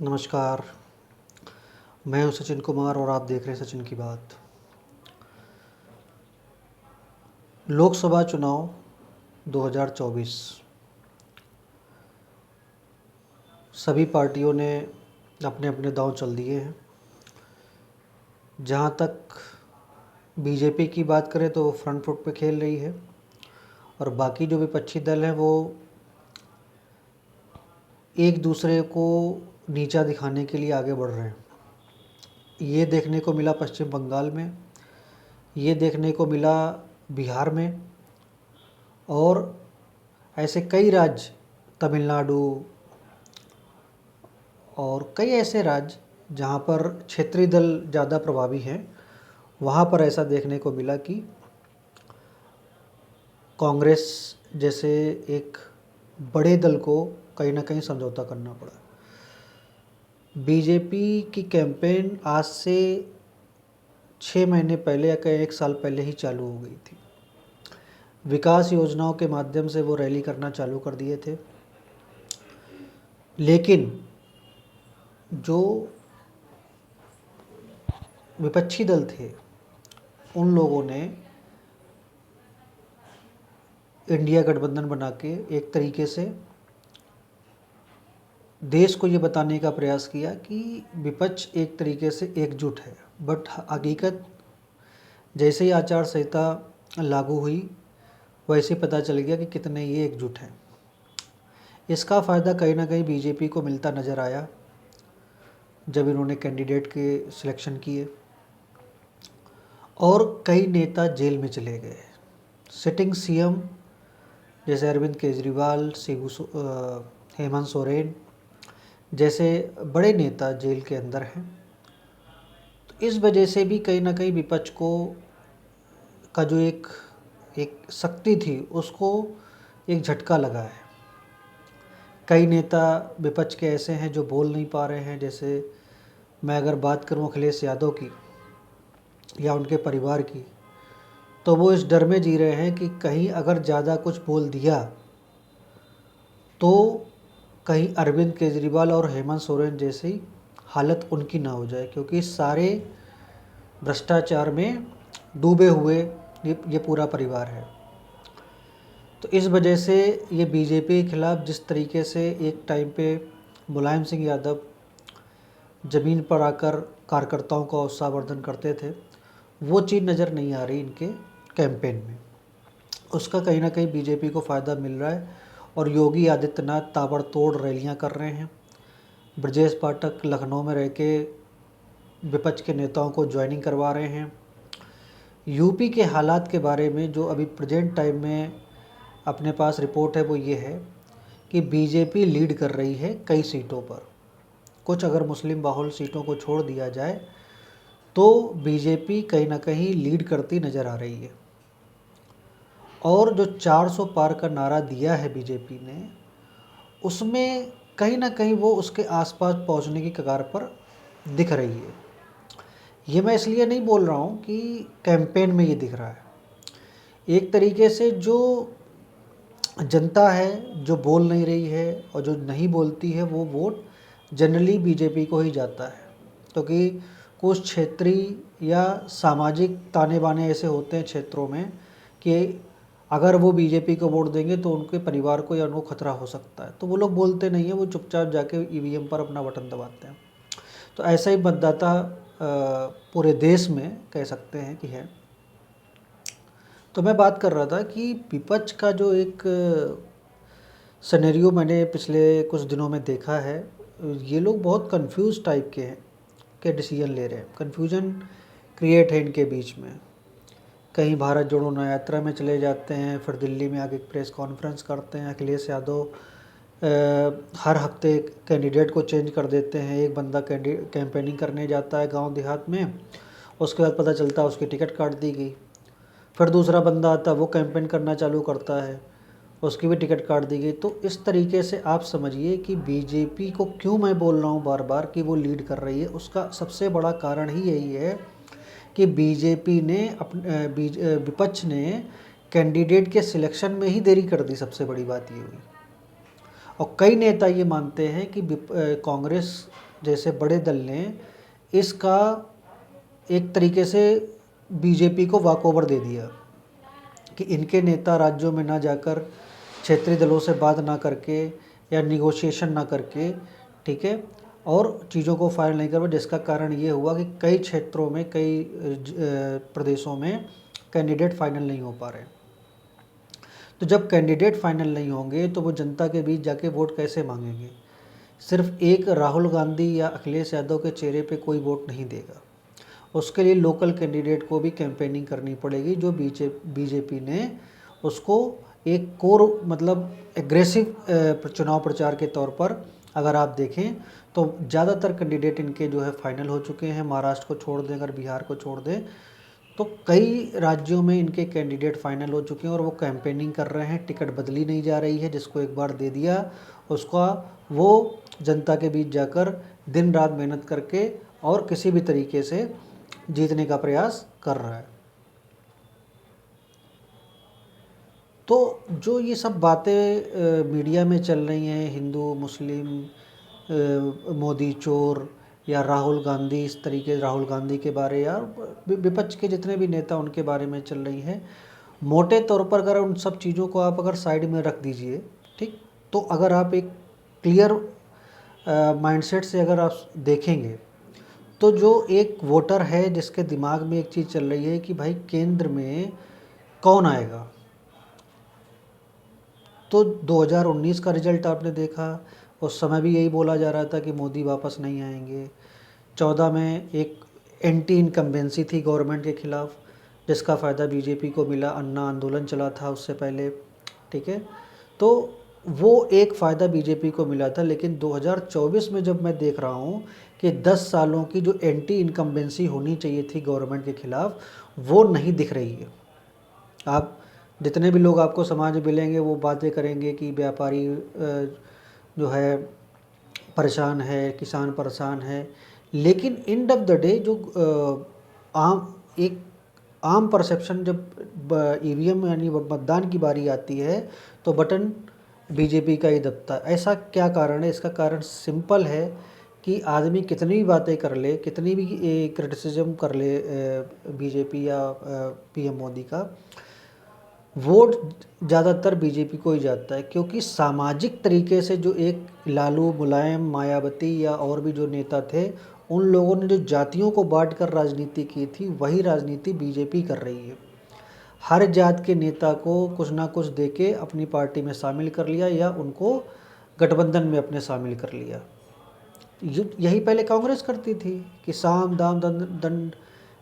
नमस्कार। मैं हूं सचिन कुमार और आप देख रहे हैं सचिन की बात। लोकसभा चुनाव 2024 सभी पार्टियों ने अपने अपने दांव चल दिए हैं। जहां तक बीजेपी की बात करें तो वो फ्रंट फुट पे खेल रही है और बाकी जो विपक्षी दल हैं वो एक दूसरे को नीचा दिखाने के लिए आगे बढ़ रहे हैं। ये देखने को मिला पश्चिम बंगाल में, ये देखने को मिला बिहार में और ऐसे कई राज्य, तमिलनाडु और कई ऐसे राज्य जहाँ पर क्षेत्रीय दल ज़्यादा प्रभावी हैं, वहाँ पर ऐसा देखने को मिला कि कांग्रेस जैसे एक बड़े दल को कहीं ना कहीं समझौता करना पड़ा। बीजेपी की कैंपेन आज से 6 महीने पहले या कहीं 1 साल पहले ही चालू हो गई थी। विकास योजनाओं के माध्यम से वो रैली करना चालू कर दिए थे, लेकिन जो विपक्षी दल थे उन लोगों ने इंडिया गठबंधन बना के एक तरीके से देश को ये बताने का प्रयास किया कि विपक्ष एक तरीके से एकजुट है। बट हकीकत जैसे ही आचार संहिता लागू हुई वैसे ही पता चल गया कि कितने ये एकजुट हैं। इसका फ़ायदा कहीं ना कहीं बीजेपी को मिलता नज़र आया जब इन्होंने कैंडिडेट के सिलेक्शन किए और कई नेता जेल में चले गए। सिटिंग सीएम जैसे अरविंद केजरीवाल, हेमंत सोरेन जैसे बड़े नेता जेल के अंदर हैं। तो इस वजह से भी कहीं ना कहीं विपक्ष को का जो एक शक्ति थी उसको एक झटका लगा है। कई नेता विपक्ष के ऐसे हैं जो बोल नहीं पा रहे हैं। जैसे मैं अगर बात करूं अखिलेश यादव की या उनके परिवार की, तो वो इस डर में जी रहे हैं कि कहीं अगर ज़्यादा कुछ बोल दिया तो कहीं अरविंद केजरीवाल और हेमंत सोरेन जैसी हालत उनकी ना हो जाए, क्योंकि सारे भ्रष्टाचार में डूबे हुए ये पूरा परिवार है। तो इस वजह से ये बीजेपी के खिलाफ़ जिस तरीके से एक टाइम पे मुलायम सिंह यादव ज़मीन पर आकर कार्यकर्ताओं का उत्साहवर्धन करते थे, वो चीज़ नज़र नहीं आ रही इनके कैंपेन में। उसका कहीं ना कहीं बीजेपी को फ़ायदा मिल रहा है और योगी आदित्यनाथ ताबड़तोड़ रैलियां कर रहे हैं। ब्रजेश पाठक लखनऊ में रह के विपक्ष के नेताओं को ज्वाइनिंग करवा रहे हैं। यूपी के हालात के बारे में जो अभी प्रेजेंट टाइम में अपने पास रिपोर्ट है वो ये है कि बीजेपी लीड कर रही है कई सीटों पर। कुछ अगर मुस्लिम बाहुल सीटों को छोड़ दिया जाए तो बीजेपी कहीं ना कहीं लीड करती नज़र आ रही है। और जो 400 पार का नारा दिया है बीजेपी ने, उसमें कहीं ना कहीं वो उसके आसपास पहुंचने की कगार पर दिख रही है। ये मैं इसलिए नहीं बोल रहा हूँ कि कैंपेन में ये दिख रहा है। एक तरीके से जो जनता है जो बोल नहीं रही है और जो नहीं बोलती है वो वोट जनरली बीजेपी को ही जाता है, क्योंकि कुछ क्षेत्रीय या सामाजिक ताने बाने ऐसे होते हैं क्षेत्रों में कि अगर वो बीजेपी को वोट देंगे तो उनके परिवार को या उनको खतरा हो सकता है, तो वो लोग बोलते नहीं हैं, वो चुपचाप जाके ईवीएम पर अपना बटन दबाते हैं। तो ऐसा ही मतदाता पूरे देश में कह सकते हैं कि है। तो मैं बात कर रहा था कि विपक्ष का जो एक सिनेरियो मैंने पिछले कुछ दिनों में देखा है, ये लोग बहुत कंफ्यूज टाइप के हैं के डिसीजन ले रहे हैं। कन्फ्यूजन क्रिएट है इनके बीच में। कहीं भारत जोड़ो न्याय यात्रा में चले जाते हैं, फिर दिल्ली में आके प्रेस कॉन्फ्रेंस करते हैं। अखिलेश यादव हर हफ्ते कैंडिडेट को चेंज कर देते हैं। एक बंदा कैंपेनिंग करने जाता है गांव देहात में, उसके बाद पता चलता है उसकी टिकट काट दी गई। फिर दूसरा बंदा आता है, वो कैंपेन करना चालू करता है, उसकी भी टिकट काट दी गई। तो इस तरीके से आप समझिए कि बीजेपी को क्यों मैं बोल रहा हूँ बार बार कि वो लीड कर रही है, उसका सबसे बड़ा कारण ही यही है कि बीजेपी ने विपक्ष ने कैंडिडेट के सिलेक्शन में ही देरी कर दी। सबसे बड़ी बात ये हुई। और कई नेता ये मानते हैं कि कांग्रेस जैसे बड़े दल ने इसका एक तरीके से बीजेपी को वॉकओवर दे दिया कि इनके नेता राज्यों में ना जाकर, क्षेत्रीय दलों से बात ना करके या निगोशिएशन ना करके, ठीक है, और चीज़ों को फाइनल नहीं कर पाए, जिसका कारण ये हुआ कि कई क्षेत्रों में, कई प्रदेशों में कैंडिडेट फाइनल नहीं हो पा रहे। तो जब कैंडिडेट फाइनल नहीं होंगे तो वो जनता के बीच जाके वोट कैसे मांगेंगे? सिर्फ एक राहुल गांधी या अखिलेश यादव के चेहरे पे कोई वोट नहीं देगा। उसके लिए लोकल कैंडिडेट को भी कैंपेनिंग करनी पड़ेगी, जो बीजेपी ने उसको एक कोर मतलब एग्रेसिव चुनाव प्रचार के तौर पर अगर आप देखें तो ज़्यादातर कैंडिडेट इनके जो है फाइनल हो चुके हैं। महाराष्ट्र को छोड़ दें, अगर बिहार को छोड़ दें तो कई राज्यों में इनके कैंडिडेट फाइनल हो चुके हैं और वो कैंपेनिंग कर रहे हैं। टिकट बदली नहीं जा रही है, जिसको एक बार दे दिया उसका वो जनता के बीच जाकर दिन रात मेहनत करके और किसी भी तरीके से जीतने का प्रयास कर रहा है। तो जो ये सब बातें मीडिया में चल रही हैं, हिंदू मुस्लिम, मोदी चोर या राहुल गांधी, इस तरीके राहुल गांधी के बारे या विपक्ष के जितने भी नेता उनके बारे में चल रही हैं, मोटे तौर पर अगर उन सब चीज़ों को आप अगर साइड में रख दीजिए, ठीक, तो अगर आप एक क्लियर माइंडसेट से अगर आप देखेंगे तो जो एक वोटर है जिसके दिमाग में एक चीज़ चल रही है कि भाई केंद्र में कौन आएगा, तो 2019 का रिजल्ट आपने देखा, उस समय भी यही बोला जा रहा था कि मोदी वापस नहीं आएंगे। 14 में एक एंटी इनकम्बेंसी थी गवर्नमेंट के खिलाफ, जिसका फ़ायदा बीजेपी को मिला। अन्ना आंदोलन चला था उससे पहले, ठीक है, तो वो एक फ़ायदा बीजेपी को मिला था। लेकिन 2024 में जब मैं देख रहा हूँ कि 10 सालों की जो एंटी इनकम्बेंसी होनी चाहिए थी गवर्नमेंट के ख़िलाफ़, वो नहीं दिख रही है। आप जितने भी लोग आपको समाज में मिलेंगे वो बातें करेंगे कि व्यापारी जो है परेशान है, किसान परेशान है, लेकिन एंड ऑफ द डे जो आम परसेप्शन जब ईवीएम यानी मतदान की बारी आती है तो बटन बीजेपी का ही दबता है। ऐसा क्या कारण है? इसका कारण सिंपल है कि आदमी कितनी भी बातें कर ले, कितनी भी क्रिटिसिज्म कर ले बीजेपी या पीएम मोदी का, वोट ज़्यादातर बीजेपी को ही जाता है। क्योंकि सामाजिक तरीके से जो एक लालू, मुलायम, मायावती या और भी जो नेता थे, उन लोगों ने जो जातियों को बांट कर राजनीति की थी, वही राजनीति बीजेपी कर रही है। हर जात के नेता को कुछ ना कुछ देके अपनी पार्टी में शामिल कर लिया या उनको गठबंधन में अपने शामिल कर लिया। यही पहले कांग्रेस करती थी कि साम दाम दंड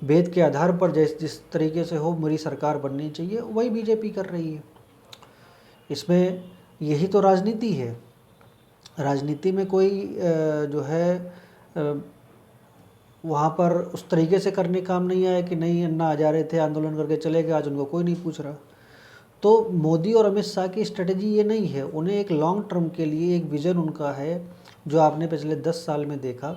भेद के आधार पर जिस तरीके से हो मेरी सरकार बननी चाहिए, वही बीजेपी कर रही है। इसमें यही तो राजनीति है। राजनीति में कोई जो है वहाँ पर उस तरीके से करने काम नहीं आया कि नहीं अन्ना आ जा रहे थे, आंदोलन करके चले गए, आज उनको कोई नहीं पूछ रहा। तो मोदी और अमित शाह की स्ट्रेटजी ये नहीं है। उन्हें एक लॉन्ग टर्म के लिए एक विज़न उनका है, जो आपने पिछले 10 साल में देखा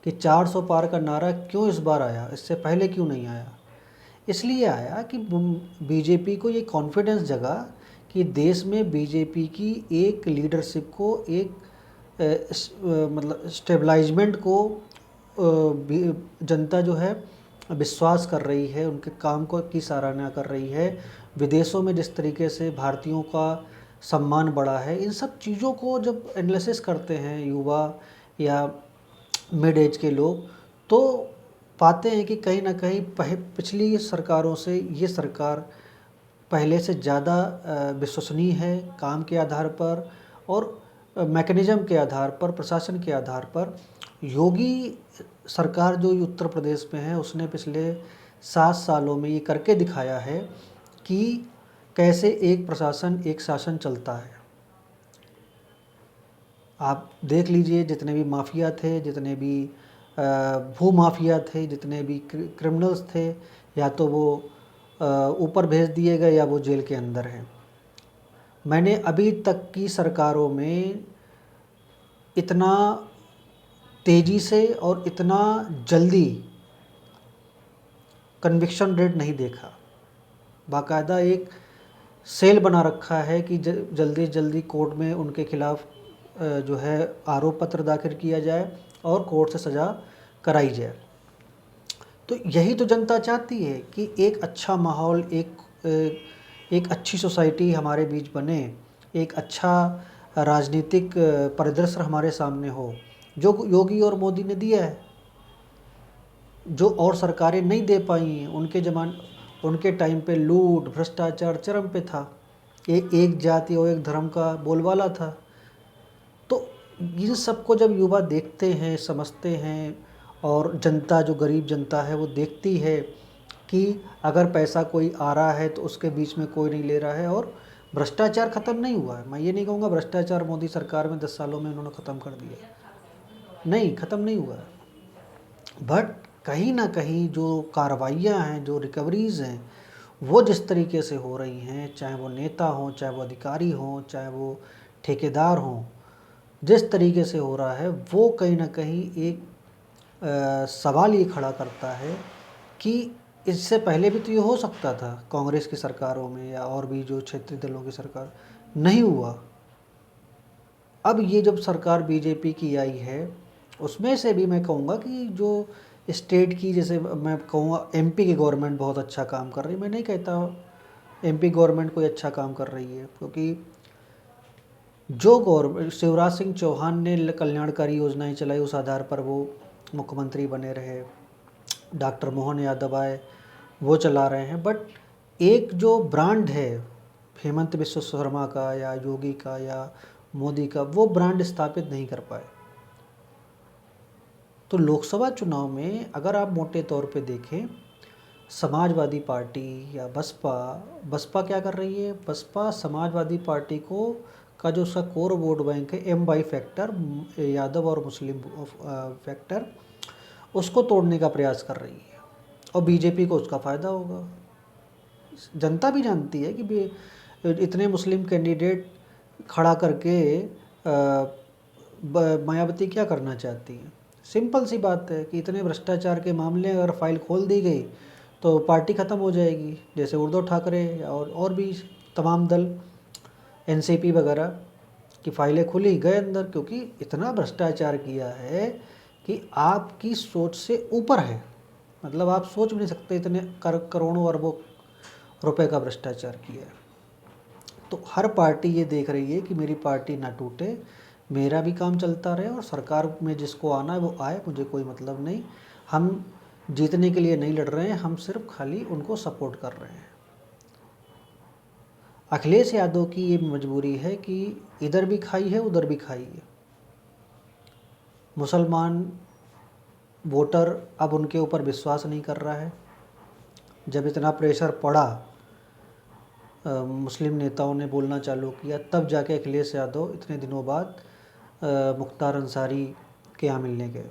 कि 400 पार का नारा क्यों इस बार आया, इससे पहले क्यों नहीं आया। इसलिए आया कि बीजेपी को ये कॉन्फिडेंस जगा कि देश में बीजेपी की एक लीडरशिप को, एक मतलब स्टेबलाइजमेंट को जनता जो है विश्वास कर रही है, उनके काम को की सराहना कर रही है। विदेशों में जिस तरीके से भारतीयों का सम्मान बढ़ा है, इन सब चीज़ों को जब एनालिसिस करते हैं युवा या मिड एज के लोग, तो पाते हैं कि कहीं ना कहीं पिछली सरकारों से ये सरकार पहले से ज़्यादा विश्वसनीय है, काम के आधार पर और मैकेनिज़्म के आधार पर, प्रशासन के आधार पर। योगी सरकार जो उत्तर प्रदेश में है, उसने पिछले 7 सालों में ये करके दिखाया है कि कैसे एक प्रशासन, एक शासन चलता है। आप देख लीजिए, जितने भी माफिया थे, जितने भी भू माफिया थे, जितने भी क्रिमिनल्स थे, या तो वो ऊपर भेज दिए गए या वो जेल के अंदर हैं। मैंने अभी तक की सरकारों में इतना तेज़ी से और इतना जल्दी कन्विक्शन रेट नहीं देखा। बाकायदा एक सेल बना रखा है कि जल्दी से जल्दी कोर्ट में उनके खिलाफ जो है आरोप पत्र दाखिल किया जाए और कोर्ट से सज़ा कराई जाए। तो यही तो जनता चाहती है कि एक अच्छा माहौल, एक अच्छी सोसाइटी हमारे बीच बने, एक अच्छा राजनीतिक परिदृश्य हमारे सामने हो, जो योगी और मोदी ने दिया है, जो और सरकारें नहीं दे पाई हैं। उनके टाइम पे लूट भ्रष्टाचार चरम पे था, एक जाति और एक धर्म का बोलबाला था। तो इन सबको जब युवा देखते हैं, समझते हैं, और जनता, जो गरीब जनता है, वो देखती है कि अगर पैसा कोई आ रहा है तो उसके बीच में कोई नहीं ले रहा है, और भ्रष्टाचार ख़त्म नहीं हुआ है। मैं ये नहीं कहूँगा भ्रष्टाचार मोदी सरकार में 10 सालों में उन्होंने ख़त्म कर दिया, नहीं, ख़त्म नहीं हुआ है। बट कहीं ना कहीं जो कार्रवाइयाँ हैं, जो रिकवरीज़ हैं, वो जिस तरीके से हो रही हैं, चाहे वो नेता हों, चाहे वो अधिकारी हों, चाहे वो ठेकेदार हों, जिस तरीके से हो रहा है, वो कहीं ना कहीं एक सवाल ये खड़ा करता है कि इससे पहले भी तो ये हो सकता था कांग्रेस की सरकारों में या और भी जो क्षेत्रीय दलों की सरकार, नहीं हुआ। अब ये जब सरकार बीजेपी की आई है, उसमें से भी मैं कहूँगा कि जो स्टेट की, जैसे मैं कहूँगा एमपी की गवर्नमेंट बहुत अच्छा काम कर रही है। मैं नहीं कहता एमपी गवर्नमेंट कोई अच्छा काम कर रही है, क्योंकि जो गवर्नमेंट शिवराज सिंह चौहान ने कल्याणकारी योजनाएं चलाई, उस आधार पर वो मुख्यमंत्री बने रहे। डॉक्टर मोहन यादव आए, वो चला रहे हैं। बट एक जो ब्रांड है हेमंत बिश्व शर्मा का या योगी का या मोदी का, वो ब्रांड स्थापित नहीं कर पाए। तो लोकसभा चुनाव में अगर आप मोटे तौर पे देखें, समाजवादी पार्टी या बसपा क्या कर रही है? बसपा समाजवादी पार्टी को का जो उसका कोर वोट बैंक है, एम वाई फैक्टर, यादव और मुस्लिम फैक्टर, उसको तोड़ने का प्रयास कर रही है, और बीजेपी को उसका फ़ायदा होगा। जनता भी जानती है कि इतने मुस्लिम कैंडिडेट खड़ा करके मायावती क्या करना चाहती हैं। सिंपल सी बात है कि इतने भ्रष्टाचार के मामले अगर फाइल खोल दी गई तो पार्टी ख़त्म हो जाएगी। जैसे उद्धव ठाकरे और भी तमाम दल, एनसीपी वगैरह की फाइलें खुली, गए अंदर, क्योंकि इतना भ्रष्टाचार किया है कि आपकी सोच से ऊपर है। मतलब आप सोच भी नहीं सकते, इतने करोड़ों अरबों रुपए का भ्रष्टाचार किया है। तो हर पार्टी ये देख रही है कि मेरी पार्टी ना टूटे, मेरा भी काम चलता रहे, और सरकार में जिसको आना है वो आए, मुझे कोई मतलब नहीं। हम जीतने के लिए नहीं लड़ रहे हैं, हम सिर्फ खाली उनको सपोर्ट कर रहे हैं। अखिलेश यादव की ये मजबूरी है कि इधर भी खाई है, उधर भी खाई है। मुसलमान वोटर अब उनके ऊपर विश्वास नहीं कर रहा है। जब इतना प्रेशर पड़ा, मुस्लिम नेताओं ने बोलना चालू किया, तब जाके अखिलेश यादव इतने दिनों बाद मुख्तार अंसारी के यहाँ मिलने गए।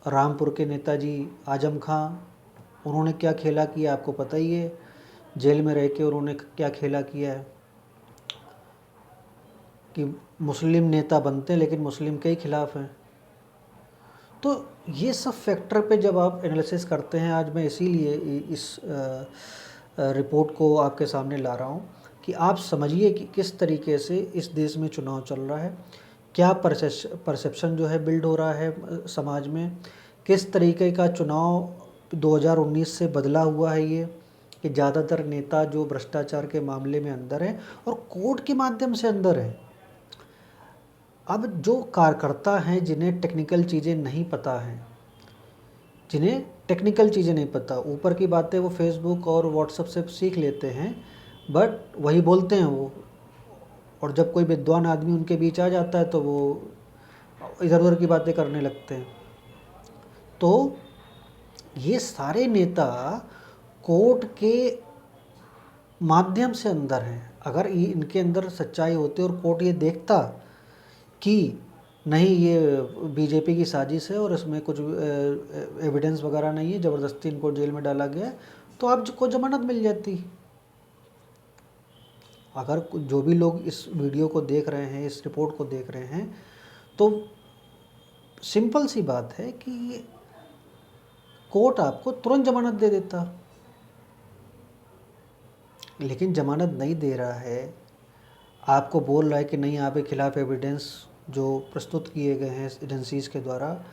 रामपुर के नेताजी आजम खां, उन्होंने क्या खेला किया आपको पता ही है। जेल में रह के उन्होंने क्या खेला किया है कि मुस्लिम नेता बनते हैं लेकिन मुस्लिम के ही खिलाफ हैं। तो ये सब फैक्टर पे जब आप एनालिसिस करते हैं, आज मैं इसीलिए इस रिपोर्ट को आपके सामने ला रहा हूँ कि आप समझिए कि किस तरीके से इस देश में चुनाव चल रहा है, क्या परसेप्शन जो है बिल्ड हो रहा है समाज में, किस तरीके का चुनाव 2019 से बदला हुआ है ये, कि ज़्यादातर नेता जो भ्रष्टाचार के मामले में अंदर हैं और कोर्ट के माध्यम से अंदर हैं। अब जो कार्यकर्ता हैं जिन्हें टेक्निकल चीज़ें नहीं पता हैं, जिन्हें टेक्निकल चीज़ें नहीं पता, ऊपर की बातें वो फेसबुक और व्हाट्सएप से सीख लेते हैं, बट वही बोलते हैं वो। और जब कोई विद्वान आदमी उनके बीच आ जाता है तो वो इधर उधर की बातें करने लगते हैं। तो ये सारे नेता कोर्ट के माध्यम से अंदर हैं। अगर ये इनके अंदर सच्चाई होती और कोर्ट ये देखता कि नहीं, ये बीजेपी की साजिश है और इसमें कुछ एविडेंस वगैरह नहीं है, ज़बरदस्ती इनको जेल में डाला गया है, तो आपको जमानत मिल जाती। अगर जो भी लोग इस वीडियो को देख रहे हैं, इस रिपोर्ट को देख रहे हैं, तो सिंपल सी बात है कि कोर्ट आपको तुरंत जमानत दे देता। लेकिन ज़मानत नहीं दे रहा है, आपको बोल रहा है कि नहीं आपके खिलाफ एविडेंस जो प्रस्तुत किए गए हैं एजेंसीज़ के द्वारा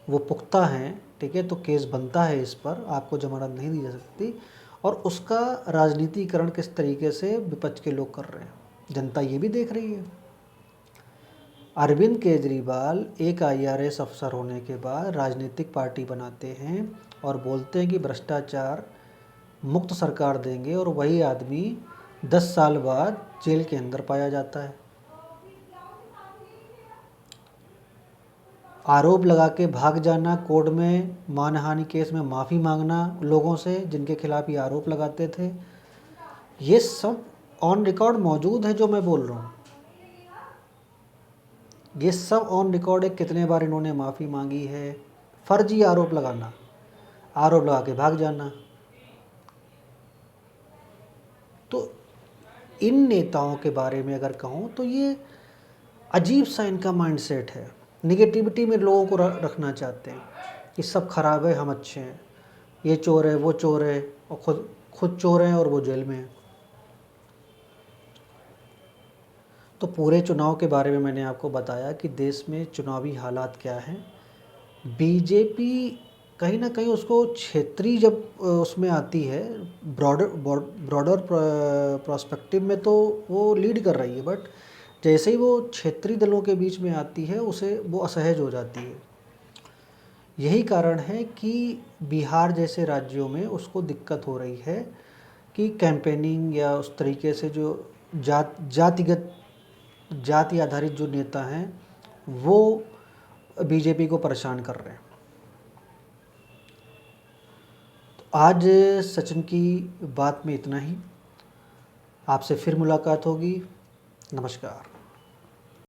वो पुख्ता हैं, ठीक है, तो केस बनता है इस पर, आपको ज़मानत नहीं दी जा सकती। और उसका राजनीतिकरण किस तरीके से विपक्ष के लोग कर रहे हैं, जनता ये भी देख रही है। अरविंद केजरीवाल एक आईआरएस अफसर होने के बाद राजनीतिक पार्टी बनाते हैं और बोलते हैं कि भ्रष्टाचार मुक्त सरकार देंगे, और वही आदमी 10 साल बाद जेल के अंदर पाया जाता है। आरोप लगा के भाग जाना, कोर्ट में मानहानि केस में माफ़ी मांगना लोगों से जिनके खिलाफ ये आरोप लगाते थे, ये सब ऑन रिकॉर्ड मौजूद है जो मैं बोल रहा हूँ। ये सब ऑन रिकॉर्ड है, कितने बार इन्होंने माफ़ी मांगी है। फर्जी आरोप लगाना, आरोप लगा के भाग जाना। तो इन नेताओं के बारे में अगर कहूँ तो ये अजीब सा इनका माइंडसेट है, निगेटिविटी में लोगों को रखना चाहते हैं कि सब खराब है, हम अच्छे हैं, ये चोर है, वो चोर है, और खुद चोर हैं और वो जेल में है। तो पूरे चुनाव के बारे में मैंने आपको बताया कि देश में चुनावी हालात क्या हैं। बीजेपी कहीं ना कहीं उसको क्षेत्रीय जब उसमें आती है, ब्रॉडर प्रोस्पेक्टिव में तो वो लीड कर रही है, बट जैसे ही वो क्षेत्रीय दलों के बीच में आती है उसे वो असहज हो जाती है। यही कारण है कि बिहार जैसे राज्यों में उसको दिक्कत हो रही है कि कैंपेनिंग या उस तरीके से जो जाति आधारित जो नेता हैं वो बीजेपी को परेशान कर रहे हैं। तो आज सचिन की बात में इतना ही, आपसे फिर मुलाकात होगी। नमस्कार।